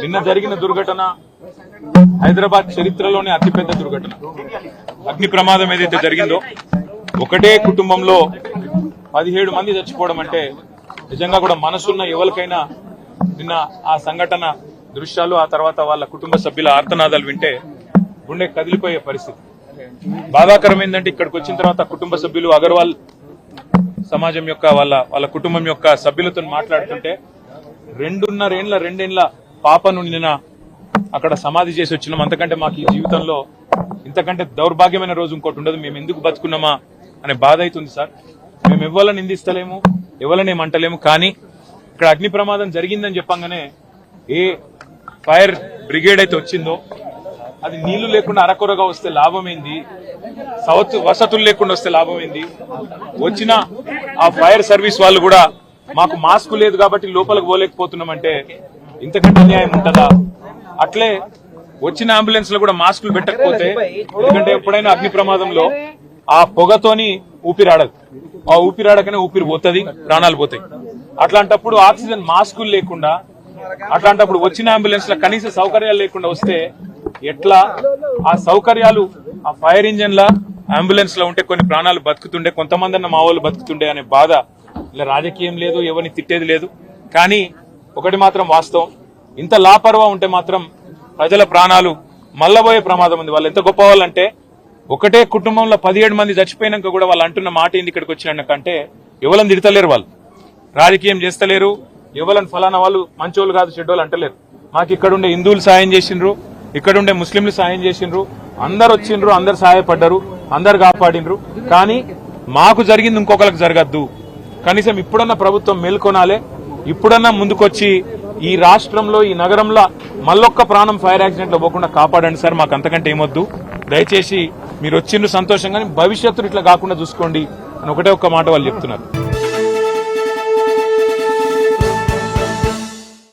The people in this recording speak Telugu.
నిన్న జరిగిన దుర్ఘటన హైదరాబాద్ చరిత్రలోనే అతిపెద్ద దుర్ఘటన. అగ్ని ప్రమాదం ఏదైతే జరిగిందో ఒకటే కుటుంబంలో 17 మంది చచ్చిపోవడం అంటే నిజంగా కూడా మనసున్న ఎవరికైనా నిన్న ఆ సంఘటన దృశ్యాలు ఆ తర్వాత వాళ్ళ కుటుంబ సభ్యుల ఆర్తనాదాలు వింటే గుండె కదిలిపోయే పరిస్థితి. బాధాకరం ఏంటంటే ఇక్కడికి వచ్చిన తర్వాత కుటుంబ సభ్యులు అగర్వాల్ సమాజం యొక్క వాళ్ళ కుటుంబం యొక్క సభ్యులతో మాట్లాడుతుంటే 2.5 పాపను నిన్న అక్కడ సమాధి చేసి వచ్చినాం. అంతకంటే మాకు ఈ జీవితంలో ఇంతకంటే దౌర్భాగ్యమైన రోజు ఇంకోటి ఉండదు. మేము ఎందుకు బతుకున్నామా అనే బాధ అవుతుంది సార్. మేము ఎవరిని నిందిస్తలేము, ఎవరిని ఏమంటలేము. కానీ ఇక్కడ అగ్ని ప్రమాదం జరిగిందని చెప్పంగానే ఏ ఫైర్ బ్రిగేడ్ అయితే వచ్చిందో అది నీళ్లు లేకుండా అరకొరగా వస్తే లాభం ఏంది, వసతులు లేకుండా వస్తే లాభం ఏంది. వచ్చిన ఆ ఫైర్ సర్వీస్ వాళ్ళు కూడా మాకు మాస్క్ లేదు కాబట్టి లోపలికి పోలేకపోతున్నామంటే ఇంతకంటే న్యాయం ఉంటుందా? అట్లే వచ్చిన అంబులెన్స్ లో కూడా మాస్కులు పెట్టకపోతే, ఎందుకంటే ఎప్పుడైనా అగ్ని ప్రమాదంలో ఆ పొగతోని ఊపిరాడదు, ఆ ఊపిరాడకనే ఊపిరి పోతుంది, ప్రాణాలు పోతాయి. అట్లాంటప్పుడు ఆక్సిజన్ మాస్కులు లేకుండా, అట్లాంటప్పుడు వచ్చిన అంబులెన్స్ లో కనీస సౌకర్యాలు లేకుండా వస్తే ఎట్లా? ఆ సౌకర్యాలు ఆ ఫైర్ ఇంజన్ లా అంబులెన్స్ లో ఉంటే కొన్ని ప్రాణాలు బతుకుతుండే, కొంతమంది అన్న మా వాళ్ళు బతుకుతుండే అనే బాధ. ఇలా రాజకీయం లేదు, ఎవరిని తిట్టేది లేదు. కానీ ఒకటి మాత్రం వాస్తవం, ఇంత లాపర్వా ఉంటే మాత్రం ప్రజల ప్రాణాలు మల్లబోయే ప్రమాదం ఉంది. వాళ్ళు ఎంత గొప్ప వాళ్ళంటే ఒకటే కుటుంబంలో 17 మంది చచ్చిపోయినాక కూడా వాళ్ళు అంటున్న మాట ఏంది ఇక్కడికి వచ్చినాకంటే ఎవరిని తిడతలేరు, వాళ్ళు రాజకీయం చేస్తలేరు, ఎవరిని ఫలానా వాళ్ళు మంచోళ్ళు కాదు చెడ్డోళ్ళు అంటలేరు. మాకు ఇక్కడుండే హిందువులు సాయం చేసిండ్రు, ఇక్కడుండే ముస్లింలు సాయం చేసిండ్రు, అందరు వచ్చిండ్రు, అందరు సహాయపడ్డారు, అందరు కాపాడిండ్రు. కానీ మాకు జరిగింది ఇంకొకరికి జరగద్దు. కనీసం ఇప్పుడన్నా ప్రభుత్వం మేల్కొనాలే, ఇప్పుడన్నా ముందుకొచ్చి ఈ రాష్ట్రంలో ఈ నగరంలో మళ్ళొక్క ప్రాణం ఫైర్ యాక్సిడెంట్ లో పోకుండా కాపాడండి సార్. మాకు అంతకంటే ఏమొద్దు. దయచేసి మీరు వచ్చిండ్రు సంతోషంగానే భవిష్యత్తులో ఇట్లా కాకుండా చూసుకోండి అని ఒకటే ఒక్క మాట వాళ్ళు చెప్తున్నారు.